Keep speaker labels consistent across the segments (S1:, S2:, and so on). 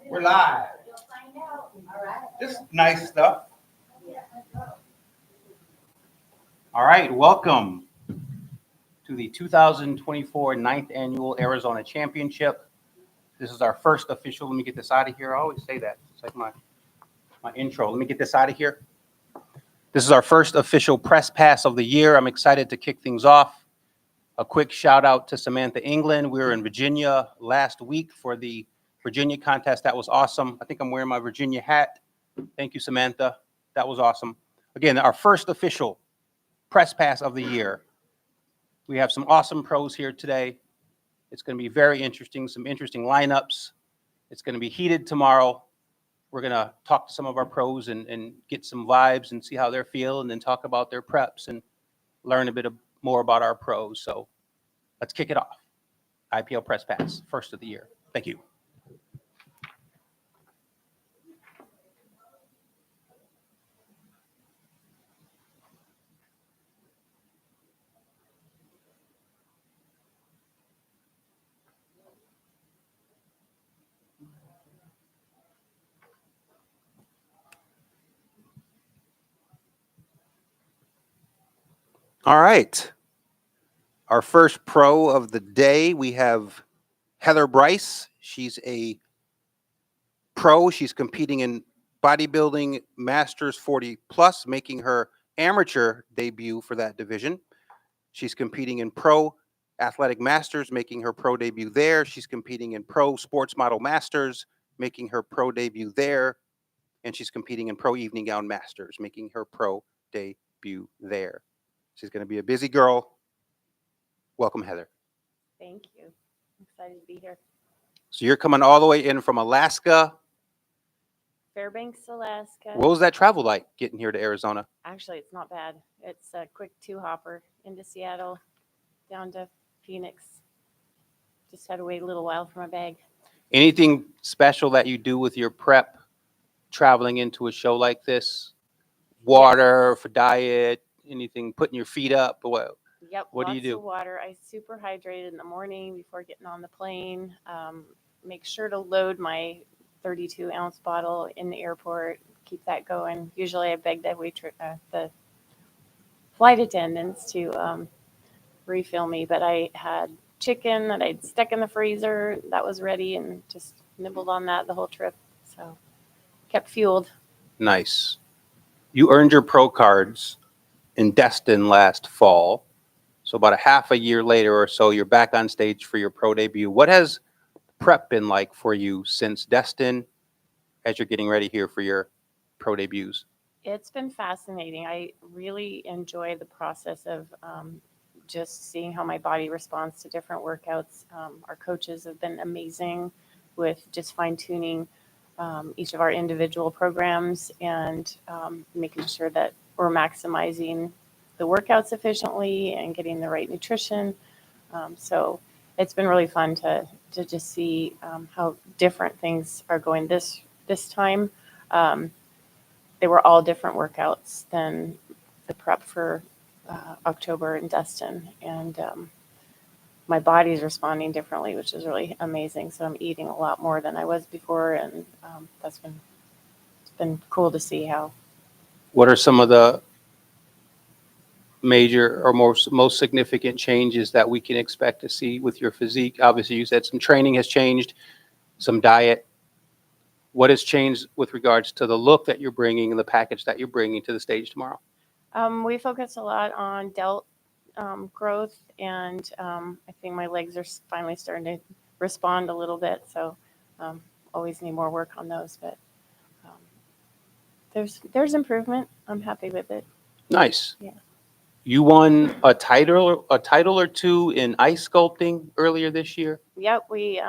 S1: We're live. Just nice stuff. All right, welcome to the 2024 9th Annual Arizona Championship. This is our first official. Let me get this out of here. I always say that. It's like my intro. Let me get this out of here. This is our first official press pass of the year. I'm excited to kick things off. A quick shout out to Samantha England. We were in Virginia last week for the Virginia contest. That was awesome. I think I'm wearing my Virginia hat. Thank you, Samantha. That was awesome. Again, our first official press pass of the year. We have some awesome pros here today. It's going to be very interesting, some interesting lineups. It's going to be heated tomorrow. We're going to talk to some of our pros and get some vibes and see how they're feeling, and then talk about their preps and learn a bit more about our pros. So let's kick it off. IPL Press Pass, first of the year. Thank you. All right. Our first pro of the day, we have Heather Brice. She's a pro. She's competing in bodybuilding masters 40 plus, making her amateur debut for that division. She's competing in pro athletic masters, making her pro debut there. She's competing in pro sports model masters, making her pro debut there. And she's competing in pro evening gown masters, making her pro debut there. She's going to be a busy girl. Welcome, Heather.
S2: Thank you. I'm excited to be here.
S1: So you're coming all the way in from Alaska.
S2: Fairbanks, Alaska.
S1: What was that travel like getting here to Arizona?
S2: Actually, it's not bad. It's a quick two-hopper into Seattle, down to Phoenix. Just had to wait a little while for my bag.
S1: Anything special that you do with your prep traveling into a show like this? Water for diet? Anything putting your feet up? What do you do?
S2: Lots of water. I super hydrated in the morning before getting on the plane. Make sure to load my 32-ounce bottle in the airport. Keep that going. Usually I beg the flight attendants to refill me, but I had chicken that I'd stuck in the freezer that was ready and just nibbled on that the whole trip. So kept fueled.
S1: Nice. You earned your pro cards in Destin last fall. So about a half a year later or so, you're back on stage for your pro debut. What has prep been like for you since Destin as you're getting ready here for your pro debuts?
S2: It's been fascinating. I really enjoy the process of just seeing how my body responds to different workouts. Our coaches have been amazing with just fine-tuning each of our individual programs and making sure that we're maximizing the workouts efficiently and getting the right nutrition. So it's been really fun to just see how different things are going this time. They were all different workouts than the prep for October in Destin. And my body's responding differently, which is really amazing. So I'm eating a lot more than I was before. And it's been cool to see how.
S1: What are some of the major or most significant changes that we can expect to see with your physique? Obviously, you said some training has changed, some diet. What has changed with regards to the look that you're bringing and the package that you're bringing to the stage tomorrow?
S2: We focus a lot on delt growth, and I think my legs are finally starting to respond a little bit. So always need more work on those, but there's improvement. I'm happy with it.
S1: Nice.
S2: Yeah.
S1: You won a title or two in ice sculpting earlier this year.
S2: Yep, we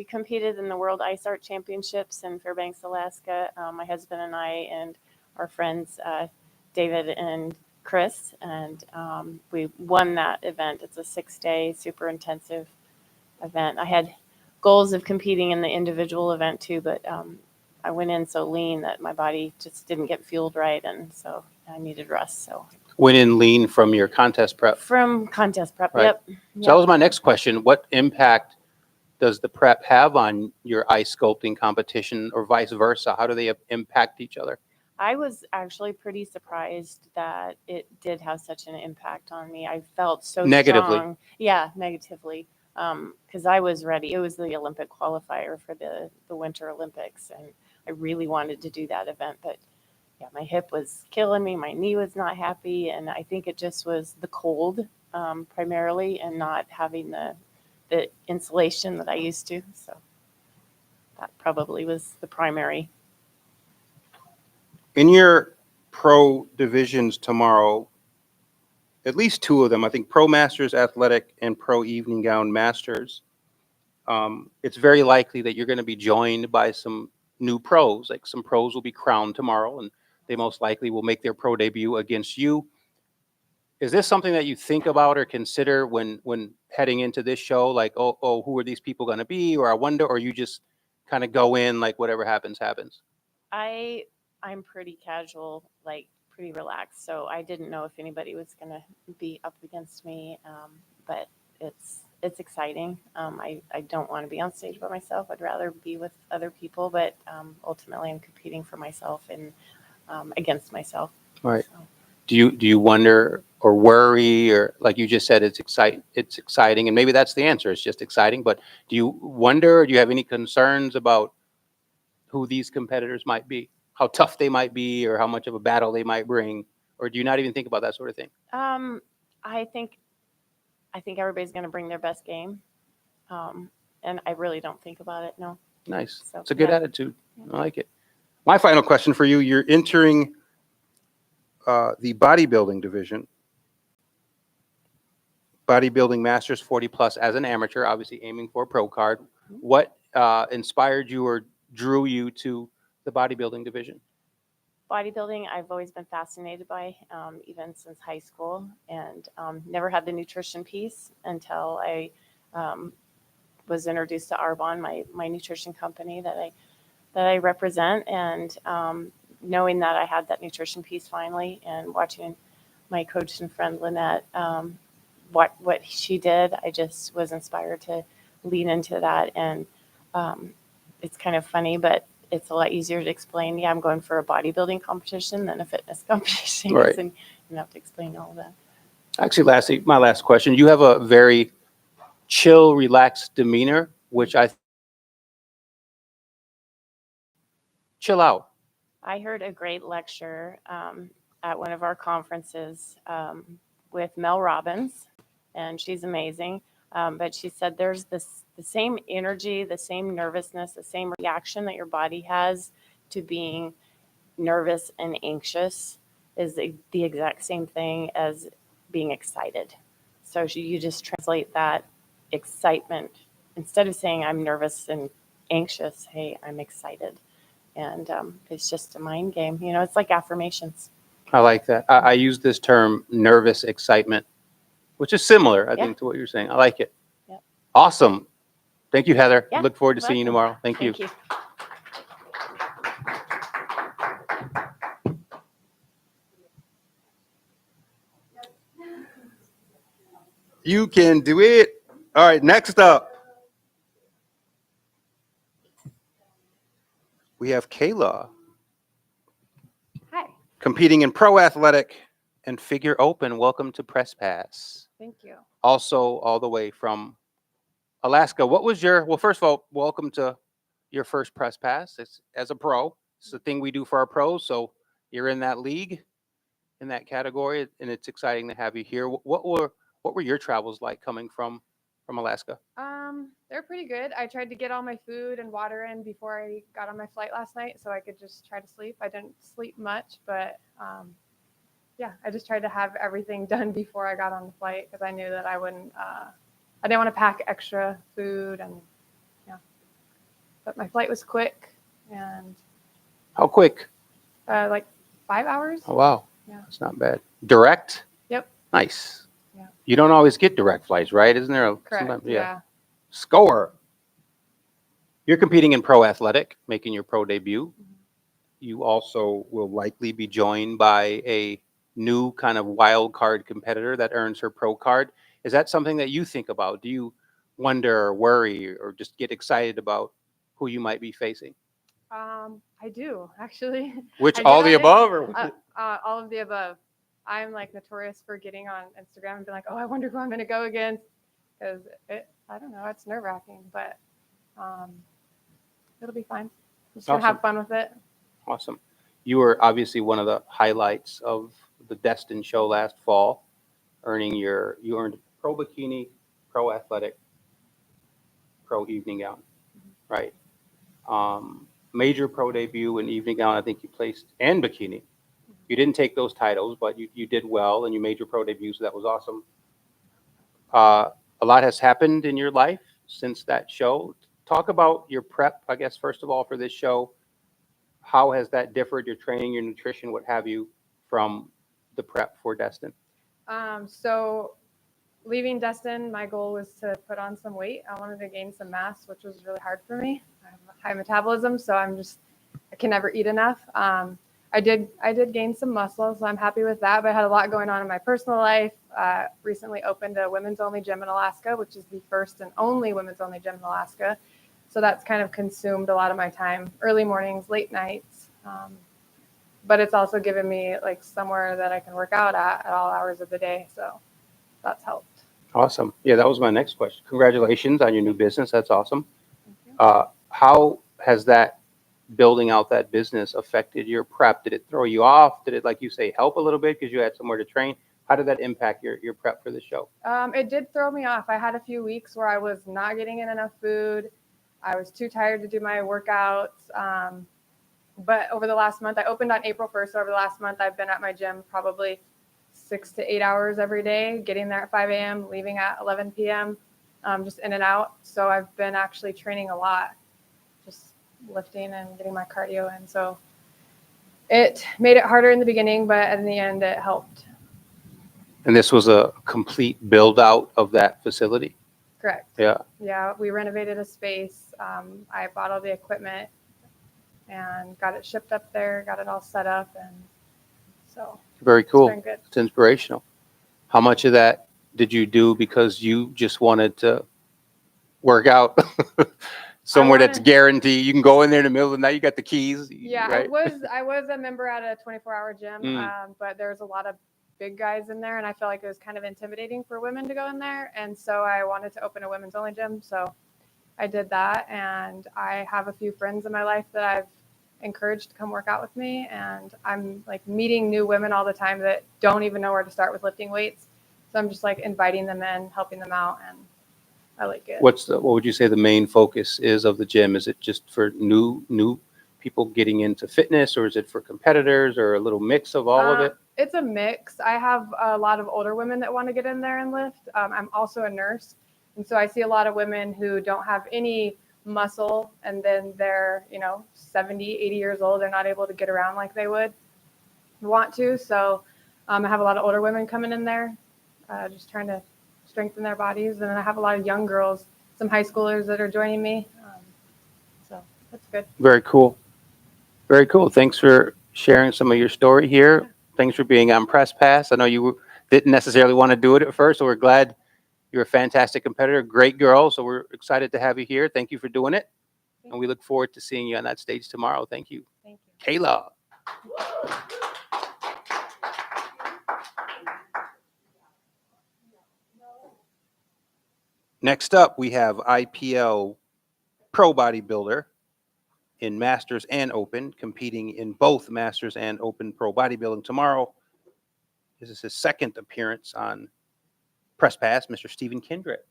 S2: competed in the World Ice Art Championships in Fairbanks, Alaska. My husband and I and our friends David and Chris, and we won that event. It's a 6-day super intensive event. I had goals of competing in the individual event too, but I went in so lean that my body just didn't get fueled right, and so I needed rest. So
S1: went in lean from your contest prep.
S2: from contest prep,
S1: Right.
S2: yep.
S1: So that was my next question. What impact does the prep have on your ice sculpting competition, or vice versa? How do they impact each other?
S2: I was actually pretty surprised that it did have such an impact on me. I felt so
S1: Negatively.
S2: strong. Yeah, negatively. Because I was ready. It was the Olympic qualifier for the Winter Olympics, and I really wanted to do that event. But yeah, my hip was killing me. My knee was not happy, and I think it just was the cold primarily, and not having the insulation that I used to. So that probably was the primary.
S1: In your pro divisions tomorrow, at least two of them, I think Pro Masters Athletic and Pro Evening Gown Masters, it's very likely that you're going to be joined by some new pros. Like some pros will be crowned tomorrow, and they most likely will make their pro debut against you. Is this something that you think about or consider when heading into this show? Like, oh, who are these people going to be? Or I wonder, or you just kind of go in like whatever happens, happens?
S2: I'm pretty casual, like pretty relaxed. So I didn't know if anybody was going to be up against me, but it's exciting. I don't want to be on stage by myself. I'd rather be with other people, but ultimately I'm competing for myself and against myself.
S1: Right.
S2: So.
S1: Do you wonder or worry, or like you just said, it's exciting, and maybe that's the answer. It's just exciting. But do you wonder, or do you have any concerns about who these competitors might be, how tough they might be, or how much of a battle they might bring, or do you not even think about that sort of thing?
S2: I think everybody's going to bring their best game, and I really don't think about it. No.
S1: Nice.
S2: So,
S1: it's a good
S2: yeah.
S1: attitude. I like it. My final question for you: you're entering the bodybuilding division, bodybuilding masters 40 plus as an amateur, obviously aiming for a pro card. What inspired you or drew you to the bodybuilding division?
S2: Bodybuilding, I've always been fascinated by, even since high school, and never had the nutrition piece until I was introduced to Arbonne, my nutrition company that I represent, and knowing that I had that nutrition piece finally, and watching my coach and friend Lynette, what she did, I just was inspired to lean into that. And it's kind of funny, but it's a lot easier to explain. Yeah, I'm going for a bodybuilding competition than a fitness competition.
S1: Right.
S2: And you have to explain all of that.
S1: Actually, lastly, my last question: you have a very chill, relaxed demeanor, which I chill out.
S2: I heard a great lecture at one of our conferences with Mel Robbins, and she's amazing. But she said there's the same energy, the same nervousness, the same reaction that your body has to being nervous and anxious is the exact same thing as being excited. So you just translate that excitement. Instead of saying I'm nervous and anxious, hey, I'm excited. And it's just a mind game. You know, it's like affirmations.
S1: I like that. I use this term nervous excitement, which is similar, I think, to what you're saying. I like it.
S2: Yep.
S1: Awesome. Thank you, Heather.
S2: Yeah,
S1: Look forward to seeing you
S2: welcome.
S1: tomorrow. Thank you.
S2: Thank you.
S1: You can do it. All right, next up, we have Kayla
S3: Hi,
S1: competing in pro athletic and figure open. Welcome to Press Pass.
S3: thank you.
S1: Also, all the way from Alaska. What was well, first of all, welcome to your first Press Pass. It's as a pro. It's the thing we do for our pros. So you're in that league, in that category, and it's exciting to have you here. What were your travels like coming from Alaska?
S3: They're pretty good. I tried to get all my food and water in before I got on my flight last night so I could just try to sleep. I didn't sleep much, but yeah, I just tried to have everything done before I got on the flight because I knew that I didn't want to pack extra food, and yeah. But my flight was quick, and
S1: How quick?
S3: like 5 hours.
S1: Oh, wow.
S3: Yeah.
S1: It's not bad. Direct?
S3: Yep.
S1: Nice.
S3: Yeah.
S1: You don't always get direct flights, right? Isn't there
S3: Correct.
S1: sometimes?
S3: Yeah.
S1: Score. You're competing in pro athletic, making your pro debut. You also will likely be joined by a new kind of wild card competitor that earns her pro card. Is that something that you think about? Do you wonder or worry or just get excited about who you might be facing?
S3: I do actually.
S1: Which
S3: I
S1: all
S3: get
S1: the
S3: on it.
S1: above or
S3: All of the above. I'm like notorious for getting on Instagram and being like, oh, I wonder who I'm going to go against, because I don't know, it's nerve wracking, but it'll be fine. Just gonna
S1: Awesome.
S3: have fun with it.
S1: Awesome. You were obviously one of the highlights of the Destin show last fall, you earned pro bikini, pro athletic, pro evening gown, right? Major pro debut in evening gown, I think you placed, and bikini. You didn't take those titles, but you did well and you made your pro debut, so that was awesome. A lot has happened in your life since that show. Talk about your prep, I guess, first of all, for this show. How has that differed, your training, your nutrition, what have you, from the prep for Destin?
S3: So leaving Destin, my goal was to put on some weight. I wanted to gain some mass, which was really hard for me. I have a high metabolism, so I can never eat enough. I did gain some muscle, so I'm happy with that. But I had a lot going on in my personal life. Recently opened a women's only gym in Alaska, which is the first and only women's only gym in Alaska. So that's kind of consumed a lot of my time, early mornings, late nights. But it's also given me like somewhere that I can work out at all hours of the day. So that's helped.
S1: Awesome. Yeah, that was my next question. Congratulations on your new business. That's awesome.
S3: Thank you.
S1: How has that building out that business affected your prep? Did it throw you off? Did it, like you say, help a little bit because you had somewhere to train? How did that impact your prep for the show?
S3: It did throw me off. I had a few weeks where I was not getting in enough food. I was too tired to do my workouts. But over the last month, I opened on April 1st. So over the last month, I've been at my gym probably 6 to 8 hours every day, getting there at 5 a.m., leaving at 11 p.m., just in and out. So I've been actually training a lot, just lifting and getting my cardio in. So it made it harder in the beginning, but in the end, it helped.
S1: And this was a complete build out of that facility?
S3: Correct.
S1: Yeah.
S3: Yeah, we renovated a space. I bought all the equipment and got it shipped up there, got it all set up, and so
S1: Very cool.
S3: it's been good.
S1: It's inspirational. How much of that did you do because you just wanted to work out somewhere that's guaranteed? You can go in there in the middle of the night. You got the keys.
S3: Yeah,
S1: right?
S3: I was a member at a 24-hour gym, but there's a lot of big guys in there, and I feel like it was kind of intimidating for women to go in there, and so I wanted to open a women's only gym. So I did that, and I have a few friends in my life that I've encouraged to come work out with me, and I'm like meeting new women all the time that don't even know where to start with lifting weights. So I'm just like inviting them in, helping them out, and I like it.
S1: What would you say the main focus is of the gym? Is it just for new people getting into fitness, or is it for competitors, or a little mix of all of it?
S3: It's a mix. I have a lot of older women that want to get in there and lift. I'm also a nurse, and so I see a lot of women who don't have any muscle, and then they're 70, 80 years old. They're not able to get around like they would want to. So I have a lot of older women coming in there, just trying to strengthen their bodies. And then I have a lot of young girls, some high schoolers that are joining me. So that's good.
S1: Very cool. Very cool. Thanks for sharing some of your story here. Yeah. Thanks for being on Press Pass. I know you didn't necessarily want to do it at first, so we're glad you're a fantastic competitor, great girl. So we're excited to have you here. Thank you for doing it. And we look forward to seeing you on that stage tomorrow. Thank you.
S3: Thank you.
S1: Kayla. Next up, we have IPL Pro Bodybuilder in Masters and Open, competing in both Masters and Open Pro Bodybuilding tomorrow. This is his second appearance on Press Pass, Mr. Stephen Kendrick.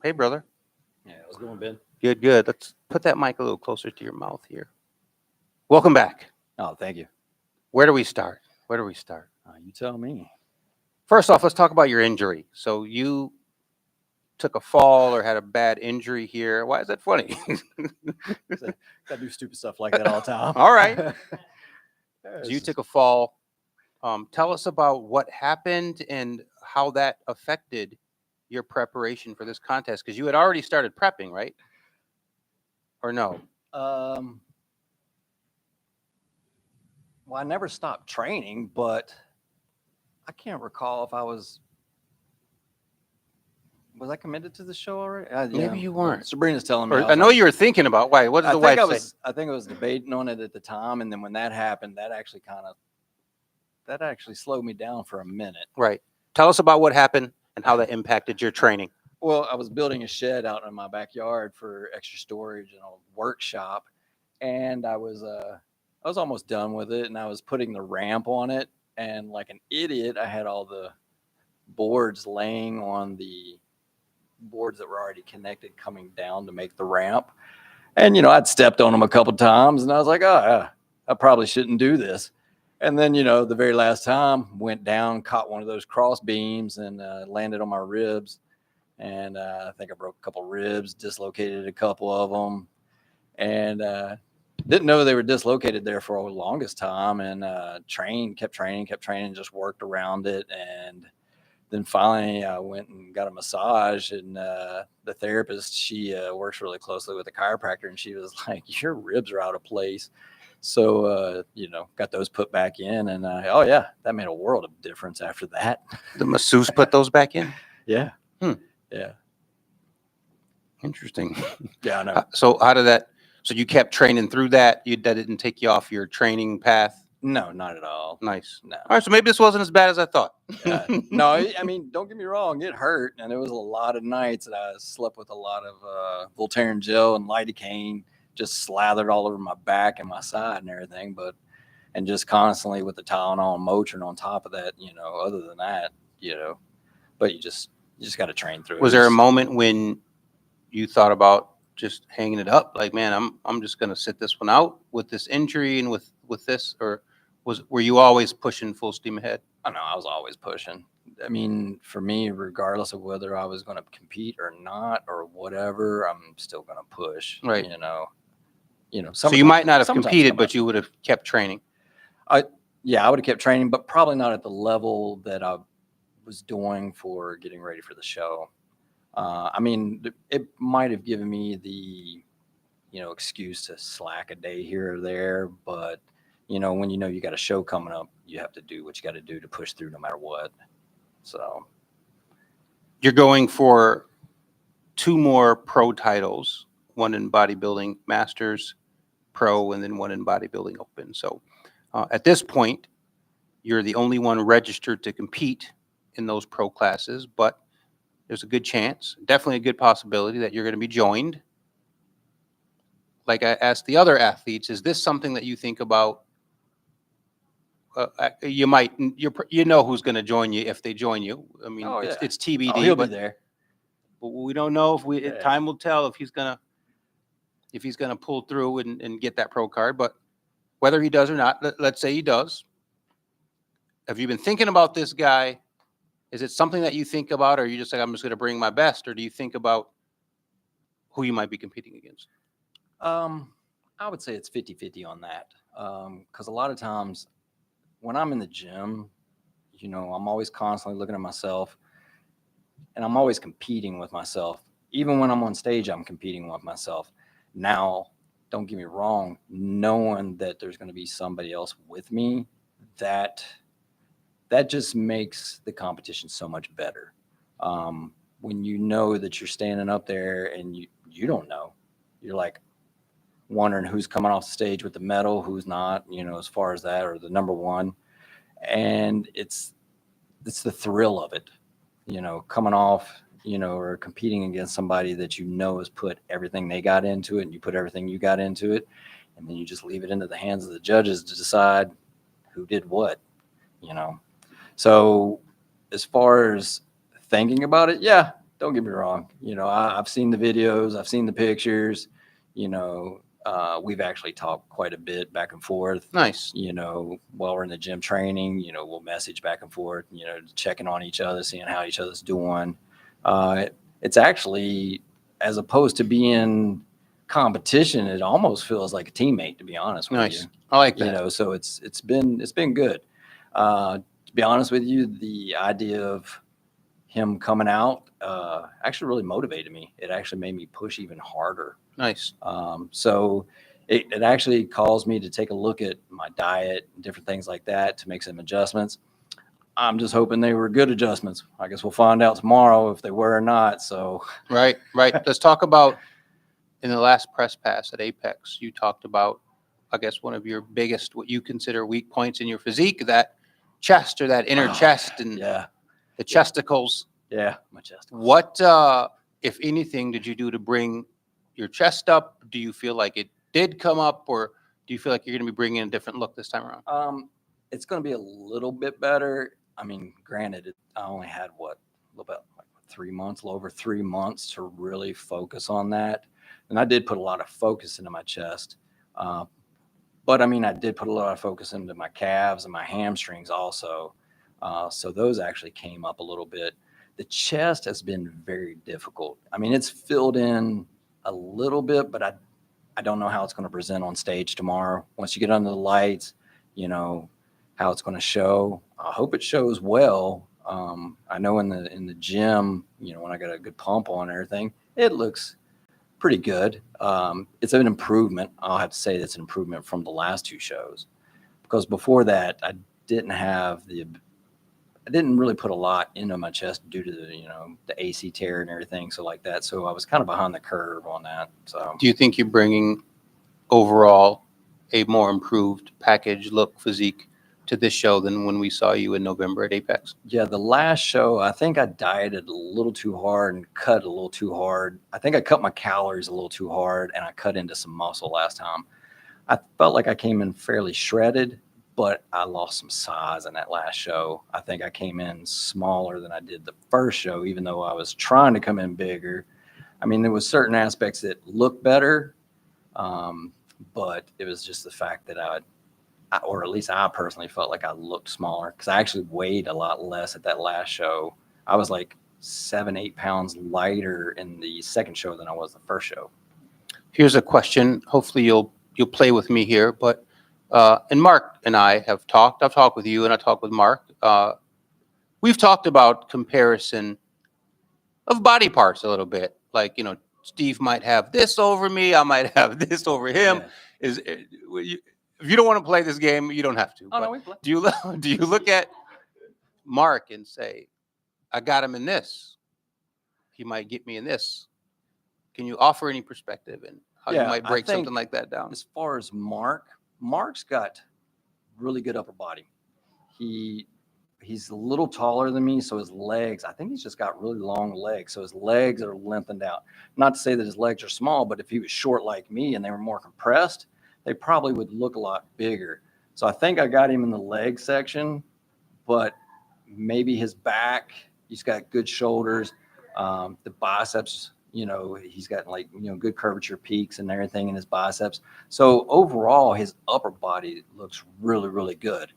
S1: Hey, brother.
S4: Yeah, how's it going, Ben?
S1: Good, good. Let's put that mic a little closer to your mouth here. Welcome back.
S4: Oh, thank you.
S1: Where do we start? Where do we start?
S4: You tell me.
S1: First off, let's talk about your injury. So you took a fall or had a bad injury here. Why is that funny?
S4: Gotta do stupid stuff like that all the time.
S1: All right. So you took a fall. Tell us about what happened and how that affected your preparation for this contest, because you had already started prepping, right? Or no?
S4: Well, I never stopped training, but I can't recall if I was I committed to the show already?
S1: Maybe you weren't.
S4: Sabrina's telling me.
S1: Or, I know you were thinking about, why? What does the wife say?
S4: I think I was debating on it at the time, and then when that happened, that actually slowed me down for a minute.
S1: Right. Tell us about what happened and how that impacted your training.
S4: Well, I was building a shed out in my backyard for extra storage and a workshop, and I was almost done with it, and I was putting the ramp on it, and like an idiot, I had all the boards laying on the boards that were already connected coming down to make the ramp. And, I'd stepped on them a couple times, and I was like, I probably shouldn't do this. And then, the very last time went down, caught one of those cross beams and landed on my ribs. And I think I broke a couple ribs, dislocated a couple of them, and didn't know they were dislocated there for the longest time. And kept training, just worked around it. And then finally I went and got a massage, and the therapist, she works really closely with the chiropractor, and she was like, your ribs are out of place. So, got those put back in, and oh yeah, that made a world of difference after that.
S1: The masseuse put those back in?
S4: Yeah.
S1: Yeah. Interesting.
S4: Yeah, I know.
S1: So how did that, so you kept training through that? That didn't take you off your training path?
S4: No, not at all.
S1: Nice.
S4: No.
S1: All right, so maybe this wasn't as bad as I thought.
S4: No, I mean, don't get me wrong, it hurt, and there was a lot of nights that I slept with a lot of Voltaren gel and lidocaine just slathered all over my back and my side and everything, and just constantly with the Tylenol and Motrin on top of that, other than that, but you just got to train through it.
S1: Was there a moment when you thought about just hanging it up? Like, man, I'm just going to sit this one out with this injury and with this, or were you always pushing full steam ahead?
S4: I know, I was always pushing. I mean, for me, regardless of whether I was going to compete or not or whatever, I'm still going to push.
S1: Right.
S4: So
S1: you might not have competed, but you would have kept training.
S4: Yeah, I would have kept training, but probably not at the level that I was doing for getting ready for the show. I mean, it might have given me the, excuse to slack a day here or there, but when you got a show coming up, you have to do what you got to do to push through no matter what. So
S1: you're going for 2 more pro titles, one in bodybuilding masters pro and then one in bodybuilding open. So at this point, you're the only one registered to compete in those pro classes, but there's a good chance, definitely a good possibility, that you're going to be joined. Like I asked the other athletes, is this something that you think about? You might, who's going to join you if they join you. I mean, it's TBD.
S4: Oh, he'll be there.
S1: But we don't know if time will tell if he's gonna pull through and get that pro card. But whether he does or not, let's say he does. Have you been thinking about this guy? Is it something that you think about, or are you just like, I'm just going to bring my best, or do you think about who you might be competing against?
S4: I would say it's 50-50 on that. Because a lot of times when I'm in the gym, I'm always constantly looking at myself, and I'm always competing with myself. Even when I'm on stage, I'm competing with myself. Now, don't get me wrong, knowing that there's going to be somebody else with me, that just makes the competition so much better. When you know that you're standing up there and you don't know, you're like wondering who's coming off the stage with the medal, who's not, as far as that, or the number one. And it's the thrill of it, coming off, or competing against somebody that has put everything they got into it, and you put everything you got into it, and then you just leave it into the hands of the judges to decide who did what, So as far as thinking about it, yeah, don't get me wrong. I've seen the videos, I've seen the pictures, we've actually talked quite a bit back and forth.
S1: Nice.
S4: While we're in the gym training, we'll message back and forth, checking on each other, seeing how each other's doing. It's actually, as opposed to being competition, it almost feels like a teammate, to be honest with you.
S1: Nice. I like that.
S4: So it's been good. To be honest with you, the idea of him coming out actually really motivated me. It actually made me push even harder.
S1: Nice.
S4: So it actually caused me to take a look at my diet and different things like that to make some adjustments. I'm just hoping they were good adjustments. I guess we'll find out tomorrow if they were or not. So
S1: Right. Let's talk about, in the last press pass at Apex, you talked about, I guess, one of your biggest, what you consider weak points in your physique, that chest, or that inner chest, and
S4: yeah,
S1: the chesticles.
S4: yeah, my chest.
S1: What, if anything, did you do to bring your chest up? Do you feel like it did come up, or do you feel like you're going to be bringing a different look this time around?
S4: It's going to be a little bit better. I mean, granted, I only had a little bit like 3 months, a little over 3 months to really focus on that. And I did put a lot of focus into my chest. But I mean, I did put a lot of focus into my calves and my hamstrings also. So those actually came up a little bit. The chest has been very difficult. I mean, it's filled in a little bit, but I don't know how it's going to present on stage tomorrow. Once you get under the lights, how it's going to show. I hope it shows well. I know in the gym, when I got a good pump on and everything, it looks pretty good. It's an improvement. I'll have to say that's an improvement from the last 2 shows, because before that I didn't really put a lot into my chest due to the AC tear and everything. So like that. So I was kind of behind the curve on that. So
S1: Do you think you're bringing overall a more improved package, look, physique to this show than when we saw you in November at Apex?
S4: yeah, the last show, I think I dieted a little too hard and cut a little too hard. I think I cut my calories a little too hard, and I cut into some muscle last time. I felt like I came in fairly shredded, but I lost some size in that last show. I think I came in smaller than I did the first show, even though I was trying to come in bigger. I mean, there was certain aspects that looked better, but it was just the fact that or at least I personally felt like I looked smaller, because I actually weighed a lot less at that last show. I was like 7-8 pounds lighter in the second show than I was the first show.
S1: Here's a question. Hopefully you'll play with me here, but and Marc and I have talked. I've talked with you, and I talked with Marc. We've talked about comparison of body parts a little bit. Like, Steve might have this over me, I might have this over him.
S4: Yeah.
S1: If you don't want to play this game, you don't have to.
S4: Oh,
S1: But
S4: no, we play.
S1: do you look at Marc and say, I got him in this, he might get me in this? Can you offer any perspective and how you might break something like that down?
S4: As far as Marc's got really good upper body. He's a little taller than me, so his legs, I think he's just got really long legs, so his legs are lengthened out. Not to say that his legs are small, but if he was short like me and they were more compressed, they probably would look a lot bigger. So I think I got him in the leg section, but maybe his back, he's got good shoulders, the biceps, he's got good curvature peaks and everything in his biceps. So overall, his upper body looks really, really good.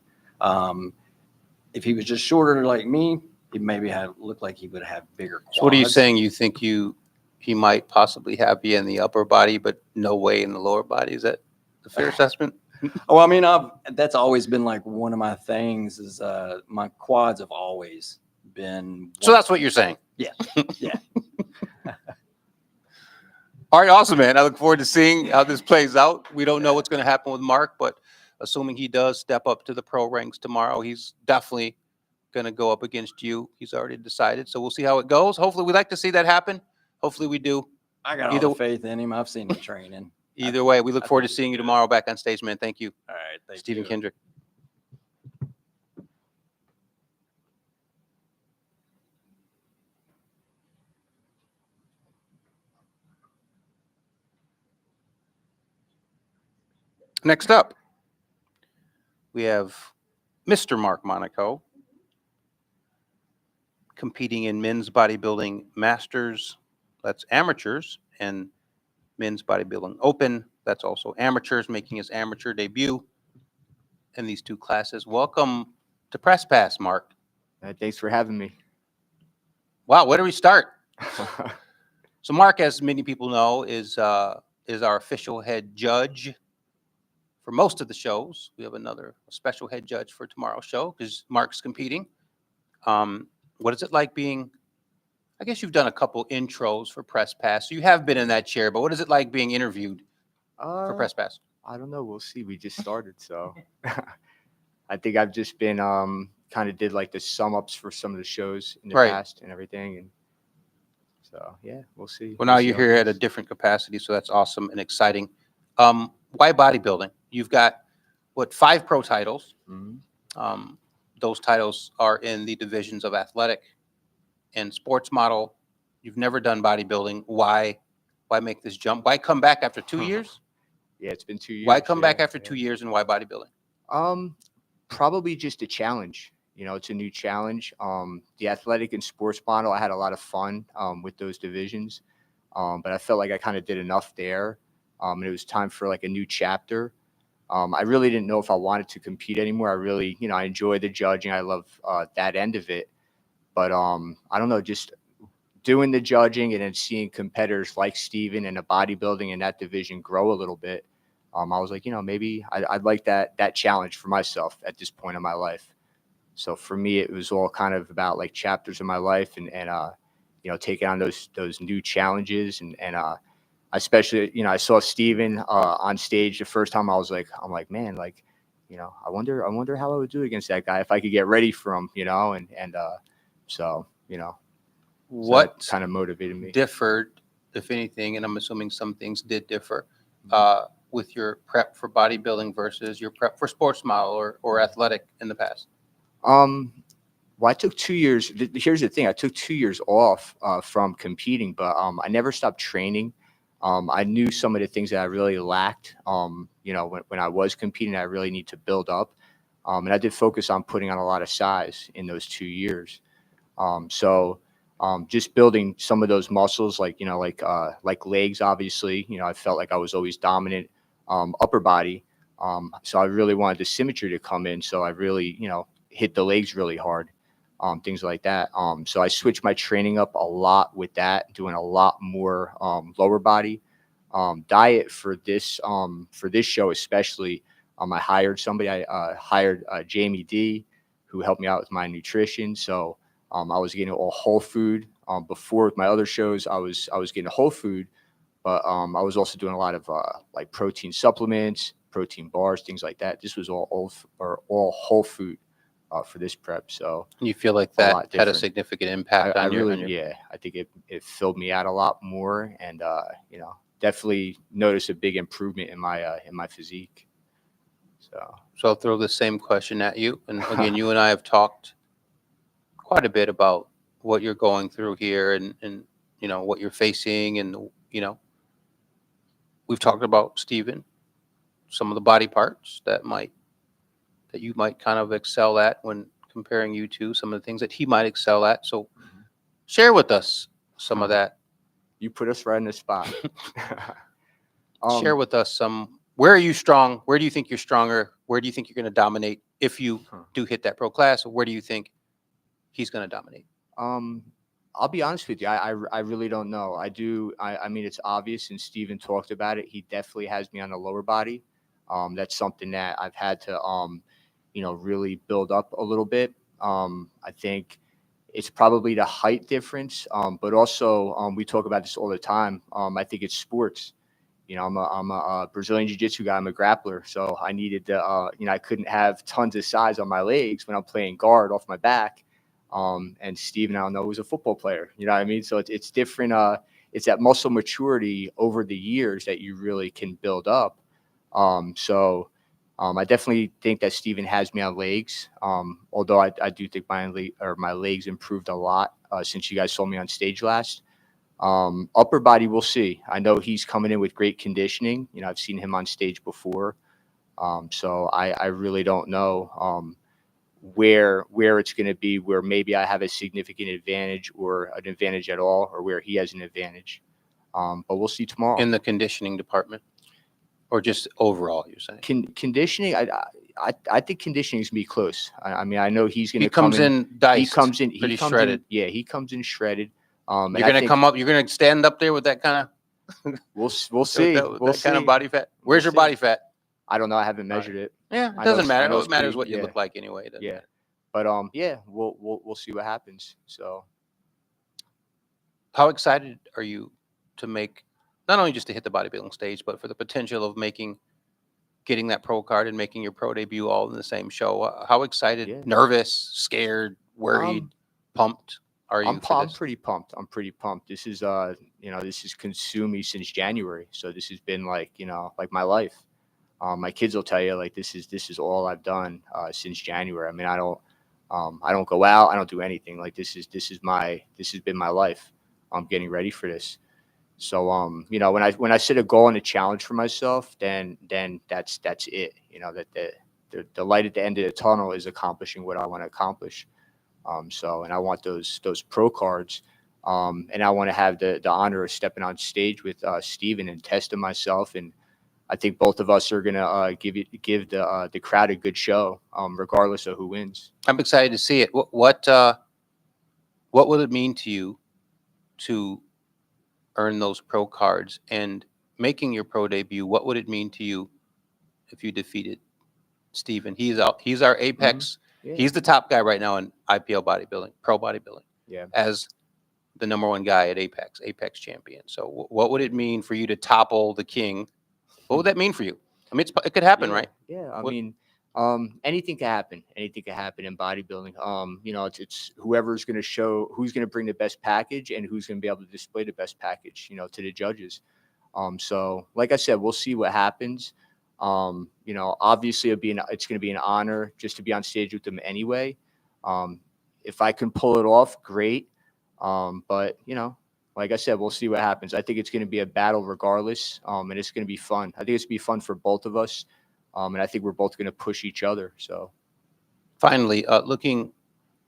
S4: If he was just shorter like me, he maybe looked like he would have bigger quads.
S1: So what are you saying? You think he might possibly have you in the upper body, but no way in the lower body? Is that a fair assessment?
S4: Oh, I mean, that's always been like one of my things is my quads have always been.
S1: So that's what you're saying?
S4: Yeah. Yeah.
S1: All right, awesome, man. I look forward to seeing how this plays out. We don't know what's going to happen with Marc, but assuming he does step up to the pro ranks tomorrow, he's definitely going to go up against you. He's already decided. So we'll see how it goes. Hopefully, we'd like to see that happen. Hopefully, we do.
S4: I got all the faith in him. I've seen him training.
S1: Either way, we look forward to seeing you tomorrow back on stage, man. Thank you.
S4: All right. Thank
S1: Stephen
S4: you.
S1: Kendrick. Next up, we have Mr. Marc Monaco competing in men's bodybuilding masters, that's amateurs, and men's bodybuilding open, That's also amateurs making his amateur debut in these two classes. Welcome to Press Pass, Marc.
S5: Thanks for having me.
S1: Wow, where do we start? So Marc, as many people know, is our official head judge for most of the shows. We have another special head judge for tomorrow's show because Marc's competing. What is it like being? I guess you've done a couple intros for Press Pass, so you have been in that chair. But what is it like being interviewed for Press Pass?
S5: I don't know. We'll see. We just started, so I think I've just been kind of did like the sum ups for some of the shows in the
S1: Right.
S5: past and everything, and so yeah, we'll see.
S1: Well, now
S5: We'll see
S1: you're
S5: how it
S1: here at a
S5: goes.
S1: different capacity, so that's awesome and exciting. Why bodybuilding? You've got, what, 5 pro titles.
S5: Mhm.
S1: Those titles are in the divisions of athletic and sports model. You've never done bodybuilding. Why make this jump? Why come back after 2 years?
S5: Yeah, it's been 2 years.
S1: Why come back
S5: yeah,
S1: after
S5: yeah.
S1: 2 years, and why bodybuilding?
S5: Probably just a challenge. It's a new challenge. The athletic and sports model, I had a lot of fun with those divisions, but I felt like I kind of did enough there, and it was time for like a new chapter. I really didn't know if I wanted to compete anymore. I really, I enjoy the judging. I love that end of it, but I don't know, just doing the judging and then seeing competitors like Steven and the bodybuilding in that division grow a little bit. I was like, maybe I'd like that challenge for myself at this point in my life. So for me, it was all kind of about like chapters of my life and taking on those new challenges. And I especially, I saw Steven on stage the first time. I'm like, man, like, I wonder how I would do against that guy if I could get ready for him, so
S1: What
S5: kind of motivated me.
S1: differed, if anything, and I'm assuming some things did differ, with your prep for bodybuilding versus your prep for sports model or athletic in the past?
S5: Well, I took 2 years. Here's the thing: I took 2 years off from competing, but I never stopped training. I knew some of the things that I really lacked. When I was competing, I really need to build up, and I did focus on putting on a lot of size in those 2 years. Just building some of those muscles, like legs. Obviously, I felt like I was always dominant upper body. So I really wanted the symmetry to come in. So I really, hit the legs really hard, things like that. So I switched my training up a lot with that, doing a lot more lower body diet for this show, especially. I hired somebody. I hired Jamie D, who helped me out with my nutrition. So I was getting all whole food. Before with my other shows, I was getting whole food, but I was also doing a lot of like protein supplements, protein bars, things like that. This was all whole food for this prep. So
S1: You feel like
S5: A
S1: that
S5: lot
S1: had a
S5: different.
S1: significant impact
S5: I
S1: on your,
S5: really, yeah, I think it filled me out a lot more, and definitely noticed a big improvement in my physique. So
S1: So I'll throw the same question at you. And again, you and I have talked quite a bit about what you're going through here and what you're facing. And, we've talked about Steven, some of the body parts that you might kind of excel at when comparing you to some of the things that he might excel at. So share with us some of that.
S5: you put us right in the spot.
S1: Share with us where are you strong? Where do you think you're stronger? Where do you think you're going to dominate if you do hit that pro class? Or where do you think he's going to dominate?
S5: I'll be honest with you. I really don't know. I mean, it's obvious, and Steven talked about it. He definitely has me on the lower body. That's something that I've had to, really build up a little bit. I think it's probably the height difference, but also we talk about this all the time. I think it's sports. I'm a Brazilian Jiu-Jitsu guy. I'm a grappler, so I needed to, I couldn't have tons of size on my legs when I'm playing guard off my back. And Steven, I don't know, was a football player. You know what I mean? So it's different. It's that muscle maturity over the years that you really can build up. I definitely think that Steven has me on legs. Although I do think my legs improved a lot since you guys saw me on stage last. Upper body, we'll see. I know he's coming in with great conditioning. I've seen him on stage before. So I really don't know where it's going to be, where maybe I have a significant advantage or an advantage at all, or where he has an advantage. But we'll see tomorrow.
S1: In the conditioning department? or just overall? You're saying
S5: Conditioning, I think conditioning is gonna be close. I mean, I know he's gonna
S1: he comes in diced,
S5: he comes in
S1: pretty shredded.
S5: Yeah, he comes in shredded.
S1: You're
S5: And I
S1: gonna
S5: think
S1: come up. You're gonna stand up there with that kind of
S5: we'll see.
S1: that
S5: We'll
S1: kind of
S5: see.
S1: body fat. Where's
S5: We'll
S1: your
S5: see.
S1: body fat?
S5: I don't know. I haven't
S1: All right.
S5: measured it.
S1: Yeah, it
S5: I know
S1: doesn't
S5: it's- I
S1: matter.
S5: know
S1: It
S5: it's
S1: matters
S5: pretty-
S1: what you
S5: yeah.
S1: look like anyway. It doesn't
S5: Yeah.
S1: matter.
S5: But yeah, we'll see what happens. So
S1: How excited are you to make, not only just to hit the bodybuilding stage, but for the potential of getting that pro card and making your pro debut all in the same show? How excited,
S5: Yeah.
S1: nervous, scared, worried, pumped are you for
S5: I'm
S1: this?
S5: pretty pumped. I'm pretty pumped. This is this has consumed me since January. So this has been like, like my life. My kids will tell you like this is all I've done since January. I mean, I don't go out. I don't do anything. Like this has been my life. I'm getting ready for this. So when I set a goal and a challenge for myself, then that's it. That the light at the end of the tunnel is accomplishing what I want to accomplish. And I want those pro cards. And I want to have the honor of stepping on stage with Steven and testing myself. And I think both of us are gonna give the crowd a good show, regardless of who wins.
S1: I'm excited to see it. What will it mean to you to earn those pro cards and making your pro debut? What would it mean to you if you defeated Steven? He's our apex.
S5: Yeah.
S1: He's the top guy right now in IPL bodybuilding, pro bodybuilding,
S5: Yeah.
S1: as the number one guy at Apex champion. So what would it mean for you to topple the king? What would that mean for you? I mean, it could happen,
S5: Yeah,
S1: right?
S5: Yeah, I
S1: What-
S5: mean, anything can happen. Anything can happen in bodybuilding. It's whoever's going to show who's going to bring the best package and who's going to be able to display the best package, to the judges. So like I said, we'll see what happens. Obviously it's going to be an honor just to be on stage with them anyway. If I can pull it off, great. But like I said, we'll see what happens. I think it's going to be a battle regardless, and it's going to be fun. I think it's going to be fun for both of us, and I think we're both going to push each other. So,
S1: Finally, looking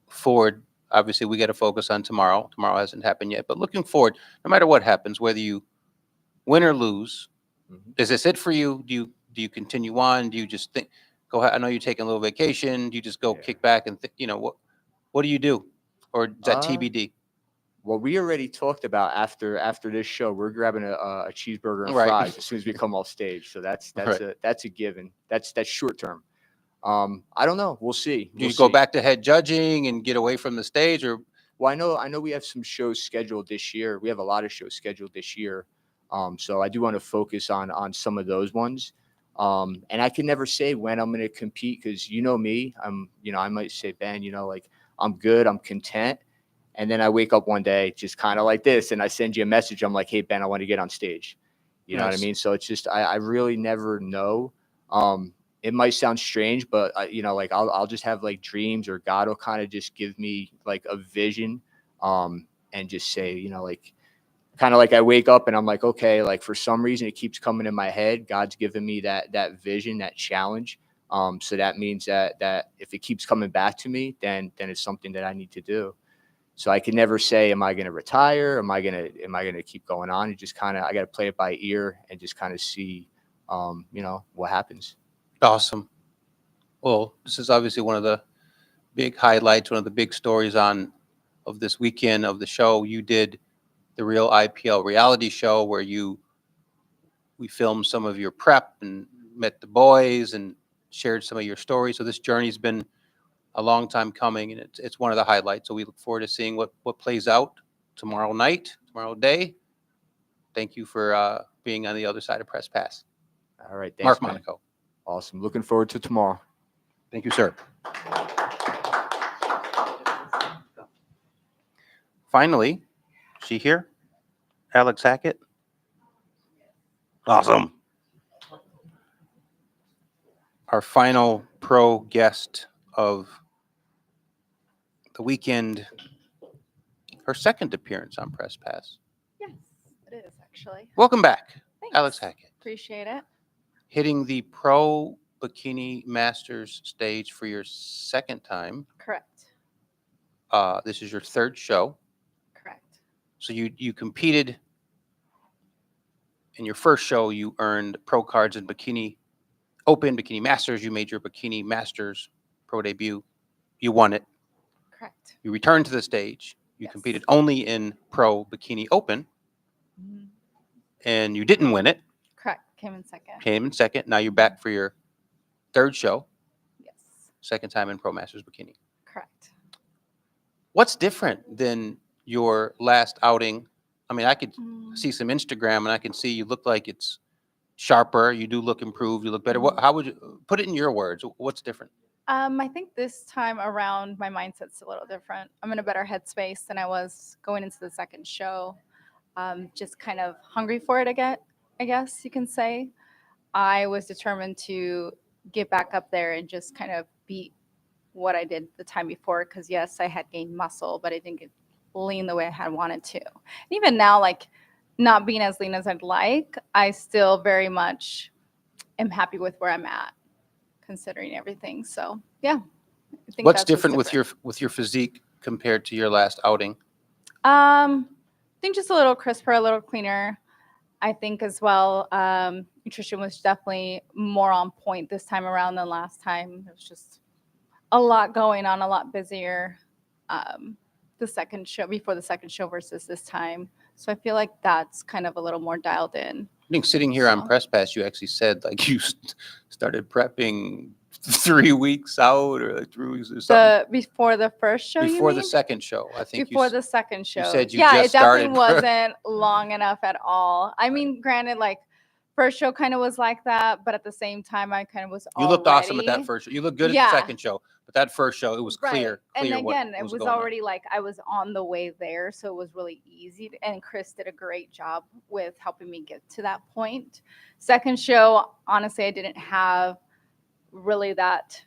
S1: forward, obviously we got to focus on tomorrow. Tomorrow hasn't happened yet, but looking forward, no matter what happens, whether you win or lose, is this it for you? Do you continue on? Do you just think, go ahead? I know you're taking a little vacation. Do you just go kick back and what do you do? Or is that TBD?
S5: Well, we already talked about after this show, we're grabbing a cheeseburger and
S1: Right.
S5: fries as soon as we come off stage. So that's
S1: Right.
S5: a given. That's short term. I don't know. We'll see.
S1: Do you
S5: We'll
S1: go
S5: see.
S1: back to head judging and get away from the stage, or
S5: Well, I know we have some shows scheduled this year. We have a lot of shows scheduled this year. So I do want to focus on some of those ones. And I can never say when I'm going to compete because me, I might say, Ben, like I'm good, I'm content. And then I wake up one day just kind of like this and I send you a message. I'm like, hey, Ben, I want to get on stage. You know what I
S1: Nice.
S5: mean? So it's just, I really never know. It might sound strange, but like I'll just have like dreams or God will kind of just give me like a vision, and just say, like, kind of like I wake up and I'm like, okay, like for some reason it keeps coming in my head. God's given me that vision, that challenge. So that means that if it keeps coming back to me, then it's something that I need to do. So I can never say, am I going to retire? Am I going to keep going on? It just kind of, I got to play it by ear and just kind of see, what happens.
S1: awesome? Well, this is obviously one of the big highlights, one of the big stories of this weekend of the show. You did the Real IPL reality show where we filmed some of your prep and met the boys and shared some of your stories. So this journey's been a long time coming, and it's one of the highlights. So we look forward to seeing what plays out tomorrow day. Thank you for being on the other side of Press Pass.
S5: All right. Thanks,
S1: Marc
S5: man.
S1: Monaco.
S5: Awesome. Looking forward to tomorrow.
S1: Thank you, sir. Finally, she here? Alex Hackett. Awesome. Our final pro guest of the weekend, her second appearance on Press Pass.
S6: Yes, it is actually.
S1: Welcome back,
S6: Thanks.
S1: Alex Hackett.
S6: Appreciate it.
S1: Hitting the Pro Bikini Masters stage for your second time.
S6: Correct.
S1: This is your third show.
S6: Correct.
S1: So you competed in your first show, you earned pro cards in Bikini Open, Bikini Masters. You made your Bikini Masters pro debut. You won it.
S6: Correct.
S1: You returned to the stage. You
S6: Yes.
S1: competed only in pro Bikini Open,
S6: Mhm.
S1: and you didn't win it.
S6: Correct. Came in second.
S1: Came in second. Now you're back for your third show,
S6: Yes.
S1: second time in Pro Masters Bikini.
S6: Correct.
S1: What's different than your last outing? I mean, I could
S6: Mm.
S1: see some Instagram, and I can see you look like it's sharper. You do look improved. You look better. What, how would you put it in your words? What's different?
S6: I think this time around my mindset's a little different. I'm in a better headspace than I was going into the second show. Just kind of hungry for it again, I guess you can say. I was determined to get back up there and just kind of beat what I did the time before. Because yes, I had gained muscle, but I didn't get lean the way I had wanted to. And even now, like not being as lean as I'd like, I still very much am happy with where I'm at, considering everything. So yeah, I think
S1: What's
S6: that's
S1: different with your physique compared to your last outing?
S6: I think just a little crisper, a little cleaner. I think as well, nutrition was definitely more on point this time around than last time. It was just a lot going on, a lot busier. The second show before the second show versus this time. So I feel like that's kind of a little more dialed in.
S1: I think sitting here on
S6: So-
S1: Press Pass, you actually said like you started prepping 3 weeks out or like 3 weeks or something.
S6: Before the first show,
S1: Before
S6: you
S1: the
S6: mean?
S1: second show, I think
S6: Before the second show.
S1: said you
S6: yeah,
S1: just
S6: it definitely
S1: started.
S6: wasn't long enough at all. I mean, granted, like first show kind of was like that, but at the same time, I kind of was.
S1: You looked awesome at that
S6: already-
S1: first show. You looked good at
S6: Yeah.
S1: the second show, but that first show, it was clear.
S6: And
S1: Clear
S6: again,
S1: what
S6: it was
S1: going on.
S6: already like I was on the way there, so it was really easy. And Chris did a great job with helping me get to that point. Second show, honestly, I didn't have really that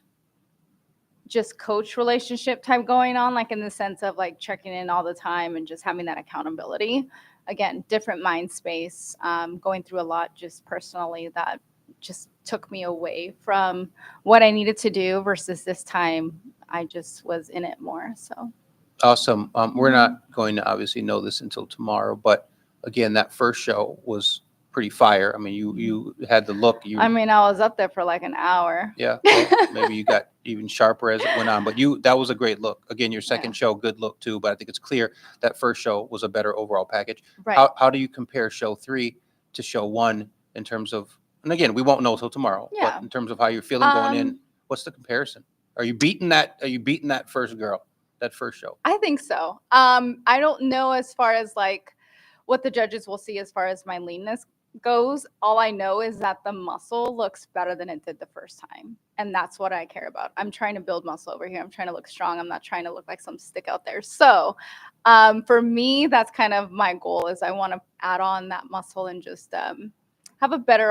S6: just coach relationship type going on, like in the sense of like checking in all the time and just having that accountability. Again, different mind space, going through a lot just personally that just took me away from what I needed to do versus this time I just was in it more. So
S1: Awesome. We're not going to obviously know this until tomorrow, but again, that first show was pretty fire. I mean, you had the look.
S6: I mean, I was up there for like an hour.
S1: Yeah, well, maybe you got even sharper as it went on, but that was a great look. Again, your second show, good look too, but I think it's clear that first show was a better overall package.
S6: Right.
S1: How do you compare show 3 to show 1 in terms of, and again, we won't know till tomorrow,
S6: Yeah.
S1: but in terms of how you're feeling going in, what's the comparison? Are you beating that first girl, that first show?
S6: I think so. I don't know as far as like what the judges will see as far as my leanness goes. All I know is that the muscle looks better than it did the first time. And that's what I care about. I'm trying to build muscle over here. I'm trying to look strong. I'm not trying to look like some stick out there. So for me, that's kind of my goal is I want to add on that muscle and just have a better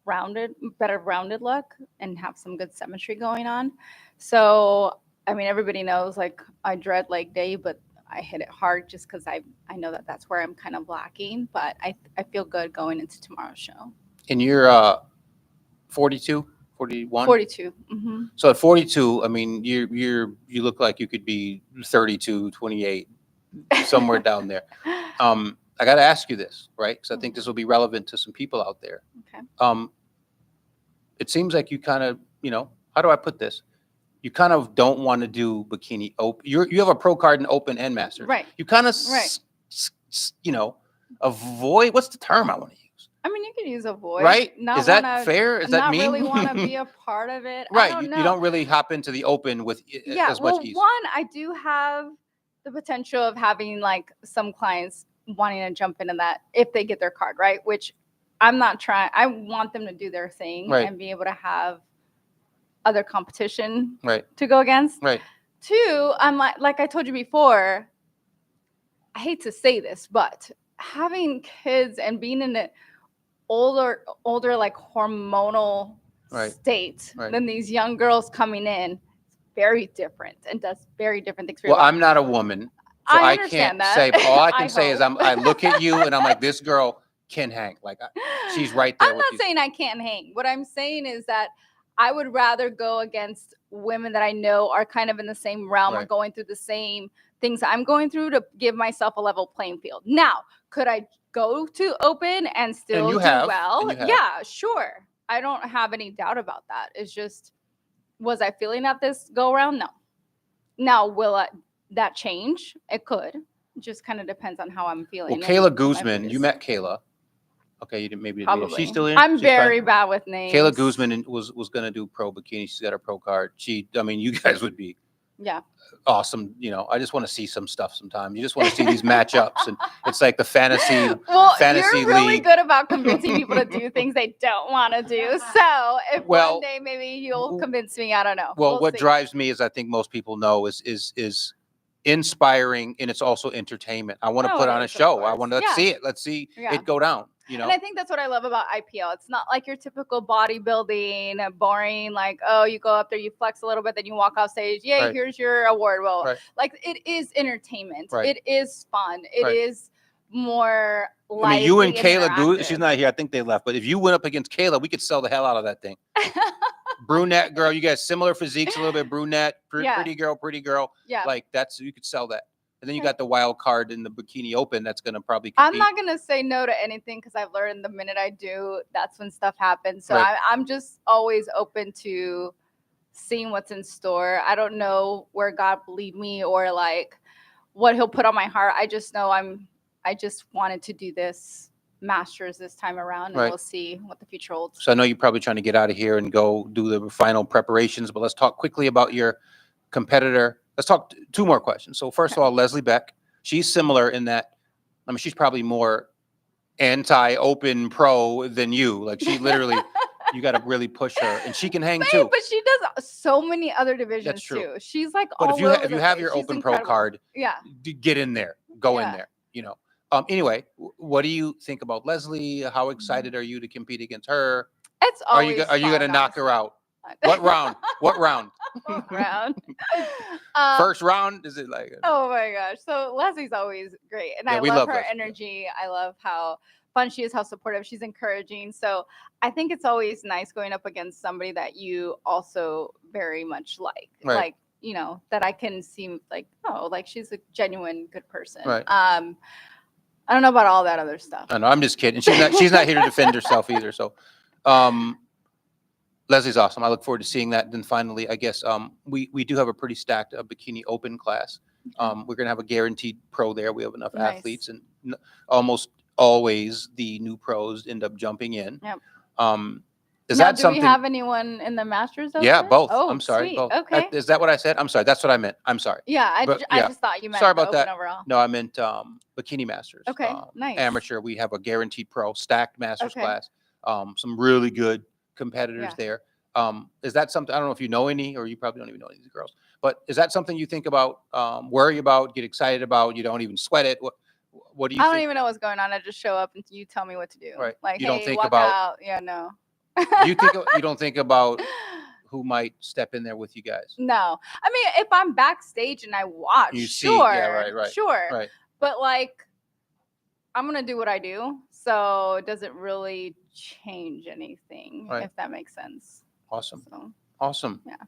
S6: rounded look and have some good symmetry going on. So, I mean, everybody knows like I dread leg day, but I hit it hard just because I know that that's where I'm kind of lacking, but I feel good going into tomorrow's show.
S1: And you're 42, 41?
S6: 42. Mm-hmm.
S1: So at 42, I mean, you look like you could be 32, 28, somewhere down there. I got to ask you this, right? Because I think this will be relevant to some people out there.
S6: Okay.
S1: It seems like you kind of, how do I put this? You kind of don't want to do Bikini Open. You have a pro card in Open and Masters.
S6: Right.
S1: You kind of,
S6: Right.
S1: avoid. What's the term I want to use?
S6: I mean, you could use avoid.
S1: Right?
S6: Not
S1: Is that
S6: wanna,
S1: fair? Is that
S6: not
S1: mean?
S6: really want to be a part of it.
S1: Right.
S6: I don't know.
S1: You don't really hop into the Open with as
S6: well,
S1: much ease.
S6: one, I do have the potential of having like some clients wanting to jump into that if they get their card, right? Which I'm not trying. I want them to do their thing
S1: Right.
S6: and be able to have other competition
S1: Right.
S6: to go against.
S1: Right.
S6: Two, I'm like I told you before, I hate to say this, but having kids and being in an older like hormonal
S1: Right.
S6: state
S1: Right.
S6: than these young girls coming in, it's very different and does very different things for
S1: Well,
S6: your
S1: I'm not a woman, so I
S6: understand
S1: can't
S6: that.
S1: say. All I can
S6: I
S1: say is
S6: hope.
S1: I look at you and I'm like, this girl can hang. Like she's right there.
S6: I'm
S1: with
S6: not
S1: you.
S6: saying I can't hang. What I'm saying is that I would rather go against women that I know are kind of in the same realm or
S1: Right.
S6: going through the same things I'm going through to give myself a level playing field. Now, could I go to open and still
S1: you
S6: do
S1: have,
S6: well.
S1: and you have.
S6: Yeah, sure. I don't have any doubt about that. It's just, was I feeling that this go around? No. Now, that change? It could. It just kind of depends on how I'm feeling.
S1: Well,
S6: and
S1: Kayla
S6: what my
S1: Guzman,
S6: mood
S1: you
S6: is.
S1: met Kayla. Okay, you didn't maybe.
S6: Probably.
S1: She's still in.
S6: I'm
S1: She's
S6: very
S1: fine.
S6: bad with names.
S1: Kayla Guzman was going to do pro bikini. She's got her pro card. I mean, you guys would be
S6: Yeah.
S1: awesome. You know, I just want to see some stuff sometimes. You just want to see these matchups, and it's like the fantasy
S6: You're really
S1: league.
S6: good about convincing people to do things they don't want to do. So if one day maybe you'll convince me, I don't know.
S1: Well,
S6: We'll
S1: what
S6: see.
S1: drives me is I think most people know is inspiring, and it's also entertainment. I want to put on a show. I want to see it. Let's see it go down. You know,
S6: and I think that's what I love about IPL. It's not like your typical bodybuilding, boring, like, oh, you go up there, you flex a little bit, then you walk off stage. Yay,
S1: Right.
S6: here's your award. Well,
S1: Right.
S6: like it is entertainment.
S1: Right.
S6: It is fun. It
S1: Right.
S6: is more
S1: I mean, you and
S6: lively
S1: Kayla, she's not here. I think they left. But if you went up against Kayla, we could sell the hell out of that thing. Brunette girl, you guys similar physiques, a little bit brunette, pretty girl.
S6: Yeah.
S1: Like you could sell that. And then you got the wild card in the Bikini Open that's going to probably compete.
S6: I'm not going to say no to anything because I've learned the minute I do, that's when stuff happens. So
S1: Right.
S6: I'm just always open to seeing what's in store. I don't know where God will lead me or like what he'll put on my heart. I just know I just wanted to do this Masters this time around, and
S1: Right.
S6: we'll see what the future holds.
S1: So I know you're probably trying to get out of here and go do the final preparations, but let's talk quickly about your competitor. Let's talk two more questions. So first of all, Leslie Beck, she's similar in that, I mean, she's probably more anti-open pro than you. Like she literally, you got to really push her, and she can hang too.
S6: But she does so many other divisions
S1: That's true.
S6: too. She's like,
S1: But
S6: all
S1: if you
S6: over
S1: if you
S6: the
S1: have
S6: place.
S1: your
S6: She's
S1: open
S6: incredible.
S1: pro card,
S6: yeah,
S1: get in there, go in
S6: Yeah.
S1: there. You know. Anyway, what do you think about Leslie? How excited are you to compete against her?
S6: it's always.
S1: Are you gonna knock her out? What round? What round?
S6: round?
S1: First round? Is it like?
S6: Oh my gosh! So Leslie's always great, and
S1: Yeah,
S6: I
S1: we
S6: love
S1: love
S6: her
S1: Leslie,
S6: energy. I love how fun she is, how supportive she's encouraging. So I think it's always nice going up against somebody that you also very much like,
S1: Right.
S6: like that I can see like, oh, like she's a genuine good person.
S1: Right.
S6: I don't know about all that other stuff.
S1: I know. I'm just kidding. She's not here to defend herself either. So, Leslie's awesome. I look forward to seeing that. Then finally, I guess we do have a pretty stacked Bikini Open class. We're gonna have a guaranteed pro there. We have enough
S6: Nice.
S1: athletes, and almost always the new pros end up jumping in.
S6: Yep.
S1: Is
S6: Now,
S1: that
S6: do
S1: something?
S6: we have anyone in the Masters?
S1: Yeah,
S6: Open?
S1: both.
S6: Oh,
S1: I'm sorry,
S6: sweet.
S1: both.
S6: Okay.
S1: Is that what I said? I'm sorry. That's what I meant. I'm sorry.
S6: Yeah, I
S1: But,
S6: just thought you meant
S1: Sorry
S6: the
S1: about that.
S6: Open overall.
S1: No, I meant Bikini Masters.
S6: Okay, nice.
S1: Amateur. We have a guaranteed pro stacked Masters
S6: Okay.
S1: class. Some really good competitors
S6: Yeah.
S1: there. Is that something? I don't know if you know any, or you probably don't even know any of these girls. But is that something you think about, worry about, get excited about? You don't even sweat it. What do you?
S6: I don't
S1: think?
S6: even know what's going on. I just show up and you tell me what to do.
S1: Right.
S6: Like,
S1: You
S6: hey,
S1: don't think
S6: walk
S1: about-
S6: out. Yeah, no.
S1: You don't think about who might step in there with you guys?
S6: No. I mean, if I'm backstage and I watch,
S1: You see,
S6: sure.
S1: yeah, right.
S6: Sure.
S1: Right.
S6: But like, I'm going to do what I do. So it doesn't really change anything,
S1: Right.
S6: if that makes sense.
S1: Awesome.
S6: So
S1: Awesome.
S6: Yeah.
S1: Well,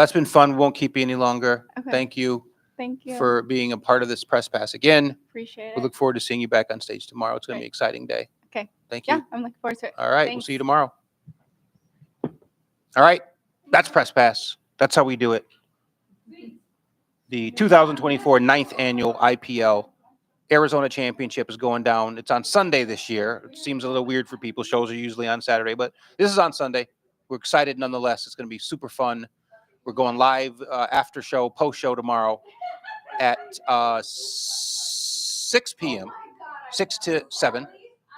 S1: that's been fun. We won't keep you any longer.
S6: Okay.
S1: Thank you
S6: thank you.
S1: for being a part of this press pass again.
S6: Appreciate it.
S1: We look forward to seeing you back on stage tomorrow. It's going to be
S6: Great.
S1: an exciting day.
S6: Okay.
S1: Thank you.
S6: Yeah, I'm looking forward to it.
S1: All right. We'll
S6: Thanks.
S1: see you tomorrow. All right. That's press pass. That's how we do it. The 2024 9th Annual IPL Arizona Championship is going down. It's on Sunday this year. It seems a little weird for people. Shows are usually on Saturday, but this is on Sunday. We're excited nonetheless. It's going to be super fun. We're going live after show, post show tomorrow at 6 p.m., 6 to 7,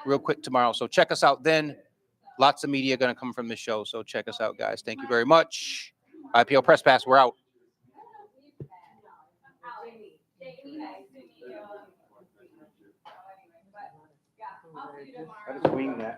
S1: real quick tomorrow. So check us out then. Lots of media going to come from this show. So check us out, guys. Thank you very much. IPL Press Pass, we're out. I just winged that.